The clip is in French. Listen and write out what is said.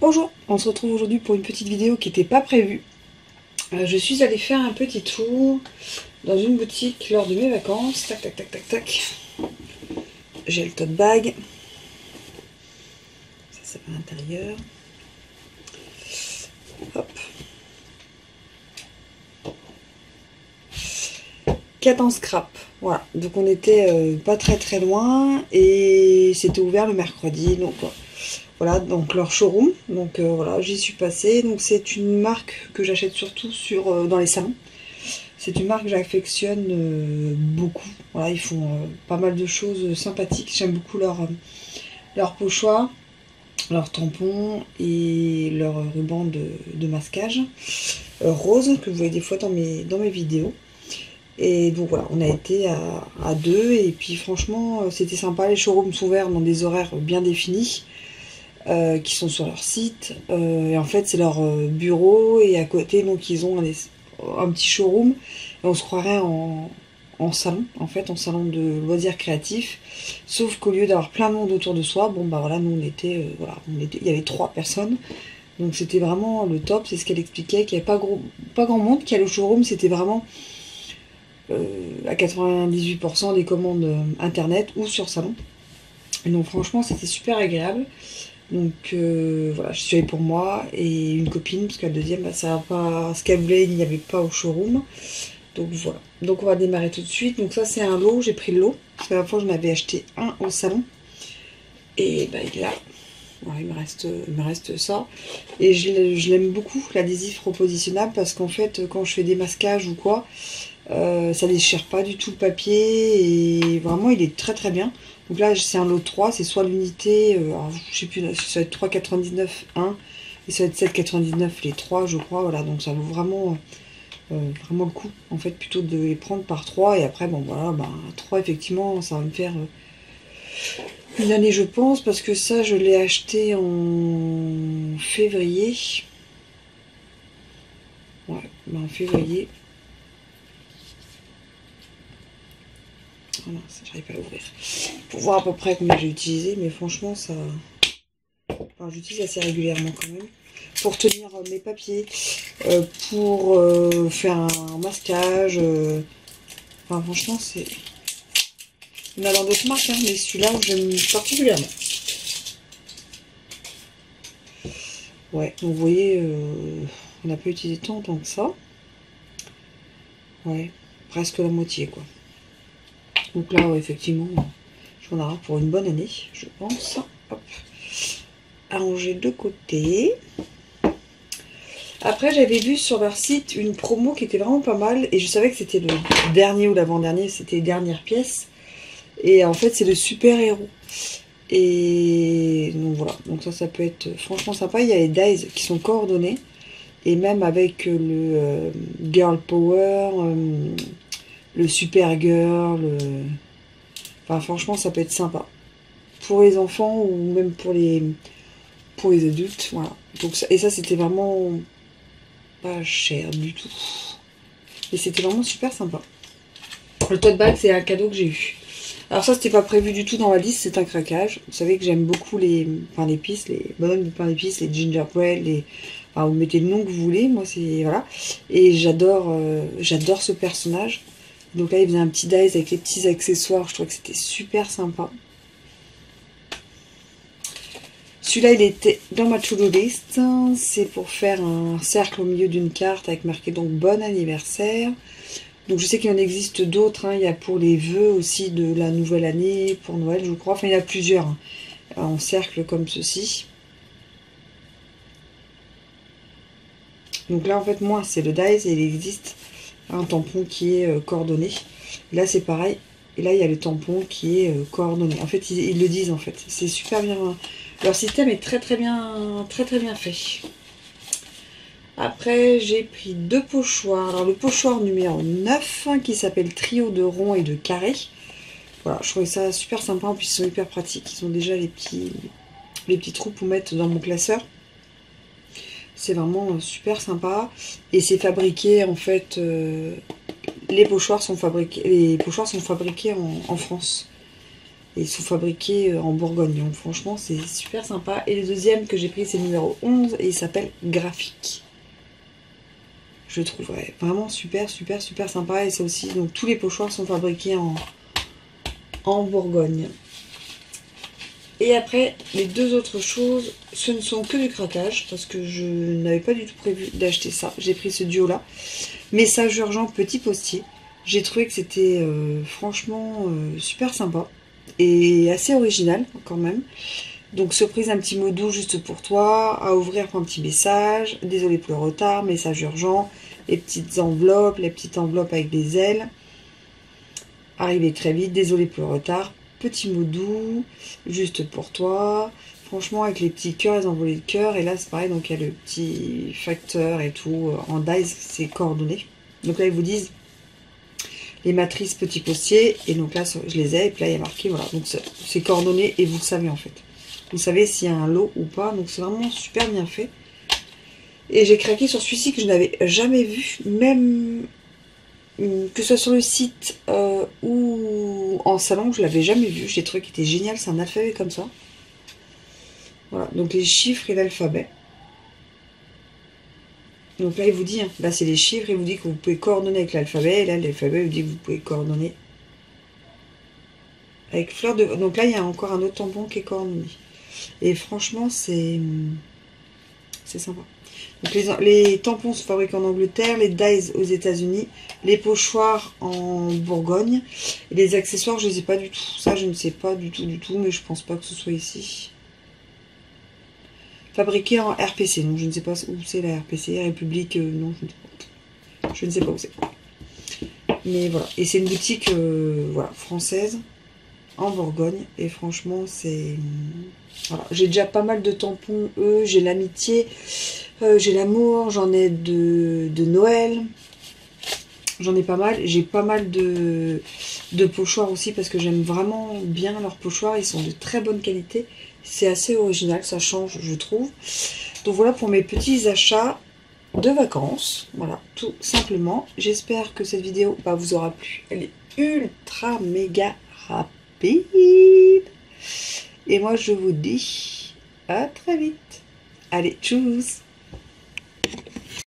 Bonjour, on se retrouve aujourd'hui pour une petite vidéo qui n'était pas prévue. Je suis allée faire un petit tour dans une boutique lors de mes vacances. Tac, tac, tac, tac, tac. J'ai le tote bag. Ça, c'est à l'intérieur. Hop. Cadence Scrap. Voilà, donc on était pas très loin et c'était ouvert le mercredi. Donc voilà, donc leur showroom. Donc voilà, j'y suis passée. Donc c'est une marque que j'achète surtout dans les salons. C'est une marque que j'affectionne beaucoup. Voilà, ils font pas mal de choses sympathiques. J'aime beaucoup leur pochoir, leurs tampons et leur ruban de masquage rose que vous voyez des fois dans mes vidéos. Et donc voilà, on a été à deux et puis franchement c'était sympa. Les showrooms sont ouverts dans des horaires bien définis qui sont sur leur site. Et en fait c'est leur bureau et à côté donc ils ont un petit showroom et on se croirait en salon, en fait en salon de loisirs créatifs, sauf qu'au lieu d'avoir plein de monde autour de soi, bon bah voilà, nous on était, il y avait 3 personnes, donc c'était vraiment le top. C'est ce qu'elle expliquait, qu'il n'y avait pas grand monde, qu'il y a le showroom, c'était vraiment à 98% des commandes internet ou sur salon. Et donc franchement c'était super agréable. Donc voilà, je suis allée pour moi et une copine, parce que la deuxième, bah, ça va pas, ce qu'elle voulait, il n'y avait pas au showroom. Donc voilà. Donc on va démarrer tout de suite. Donc ça c'est un lot, j'ai pris le lot. Parce que la fois j'en avais acheté un au salon. Et bah il est là. Voilà, il me reste ça. Et je l'aime beaucoup, l'adhésif repositionnable, parce qu'en fait quand je fais des masquages ou quoi, ça déchire pas du tout le papier et vraiment il est très bien. Donc là c'est un lot de 3, c'est soit l'unité, je sais plus, ça va être 3,99 1 et ça va être 7,99 les 3 je crois. Voilà, donc ça vaut vraiment le coup en fait, plutôt de les prendre par 3. Et après bon voilà, 3 effectivement ça va me faire une année je pense, parce que ça je l'ai acheté en février. Ouais, en février. Voilà, j'arrive pas à l'ouvrir pour voir à peu près combien j'ai utilisé, mais franchement ça, enfin, j'utilise assez régulièrement quand même pour tenir mes papiers, pour faire un masquage, enfin franchement c'est, il y en a dans d'autres marques hein, mais celui-là j'aime particulièrement. Ouais, donc vous voyez on n'a pas utilisé tant que ça. Ouais, presque la moitié quoi. Donc là ouais, effectivement j'en aurai pour une bonne année je pense. Hop, à ranger de côté. Après j'avais vu sur leur site une promo qui était vraiment pas mal et je savais que c'était le dernier ou l'avant-dernier, c'était les dernières pièces. Et en fait c'est le super héros. Et donc voilà, donc ça peut être franchement sympa. Il y a les dies qui sont coordonnés et même avec le girl power, le super girl, enfin franchement ça peut être sympa pour les enfants ou même pour les adultes. Voilà, donc et ça c'était vraiment pas cher du tout et c'était vraiment super sympa. Le tote bag c'est un cadeau que j'ai eu. Alors ça c'était pas prévu du tout dans la liste, c'est un craquage. Vous savez que j'aime beaucoup les pains d'épices, les bonhommes de pain d'épices, les gingerbread, enfin vous mettez le nom que vous voulez, moi c'est voilà. Et j'adore ce personnage. Donc là il faisait un petit dice avec les petits accessoires, je trouvais que c'était super sympa. Celui-là il était dans ma to-do list, c'est pour faire un cercle au milieu d'une carte avec marqué donc bon anniversaire. Donc je sais qu'il en existe d'autres, hein. Il y a pour les vœux aussi de la nouvelle année, pour Noël je crois, enfin il y en a plusieurs hein, en cercle comme ceci. Donc là en fait moi c'est le dies et il existe un tampon qui est coordonné. Là c'est pareil, et là il y a le tampon qui est coordonné. En fait ils le disent en fait, c'est super bien, leur système est très bien fait. Après, j'ai pris 2 pochoirs. Alors, le pochoir numéro 9, qui s'appelle Trio de ronds et de carrés. Voilà, je trouvais ça super sympa. En plus, ils sont hyper pratiques. Ils ont déjà les petits trous pour mettre dans mon classeur. C'est vraiment super sympa. Et c'est fabriqué, en fait... les pochoirs sont fabriqués en France. Et ils sont fabriqués en Bourgogne. Donc franchement, c'est super sympa. Et le deuxième que j'ai pris, c'est le numéro 11 et il s'appelle Graphique. Je le trouve vraiment super, super, super sympa. Et c'est aussi, donc tous les pochoirs sont fabriqués en Bourgogne. Et après, les deux autres choses, ce ne sont que du craquage, parce que je n'avais pas du tout prévu d'acheter ça. J'ai pris ce duo-là. Message urgent, petit postier. J'ai trouvé que c'était franchement super sympa. Et assez original, quand même. Donc, surprise, un petit mot doux juste pour toi. À ouvrir pour un petit message. Désolé pour le retard, message urgent. Les petites enveloppes avec des ailes. Arrivé très vite, désolé pour le retard. Petit mot doux, juste pour toi. Franchement, avec les petits cœurs, les envolées de cœur. Et là, c'est pareil, donc il y a le petit facteur et tout. En dies, c'est coordonné. Donc là, ils vous disent les matrices petits postiers. Et donc là, je les ai. Et puis là, il y a marqué, voilà. Donc c'est coordonné et vous le savez en fait. Vous savez s'il y a un lot ou pas. Donc c'est vraiment super bien fait. Et j'ai craqué sur celui-ci que je n'avais jamais vu. Même que ce soit sur le site ou en salon, je l'avais jamais vu. J'ai trouvé qu'il était génial. C'est un alphabet comme ça. Voilà, donc les chiffres et l'alphabet. Donc là, il vous dit, hein, là c'est les chiffres, il vous dit que vous pouvez coordonner avec l'alphabet. Et là, l'alphabet vous dit que vous pouvez coordonner avec fleur de... Donc là, il y a encore un autre tampon qui est coordonné. Et franchement, c'est sympa. Donc les tampons sont fabriqués en Angleterre, les dies aux États-Unis, les pochoirs en Bourgogne. Et les accessoires, je ne sais pas du tout. Ça, je ne sais pas du tout, mais je pense pas que ce soit ici. Fabriqué en RPC, donc je ne sais pas où c'est la RPC, République, non, je ne sais pas. Je ne sais pas où c'est. Mais voilà, et c'est une boutique voilà, française, en Bourgogne, et franchement, c'est... Voilà. J'ai déjà pas mal de tampons, j'ai l'amitié, j'ai l'amour, j'en ai de Noël, j'en ai pas mal. J'ai pas mal de pochoirs aussi, parce que j'aime vraiment bien leurs pochoirs, ils sont de très bonne qualité. C'est assez original, ça change, je trouve. Donc voilà pour mes petits achats de vacances. Voilà, tout simplement. J'espère que cette vidéo vous aura plu. Elle est ultra méga rapide. Et moi, je vous dis à très vite. Allez, tchuss!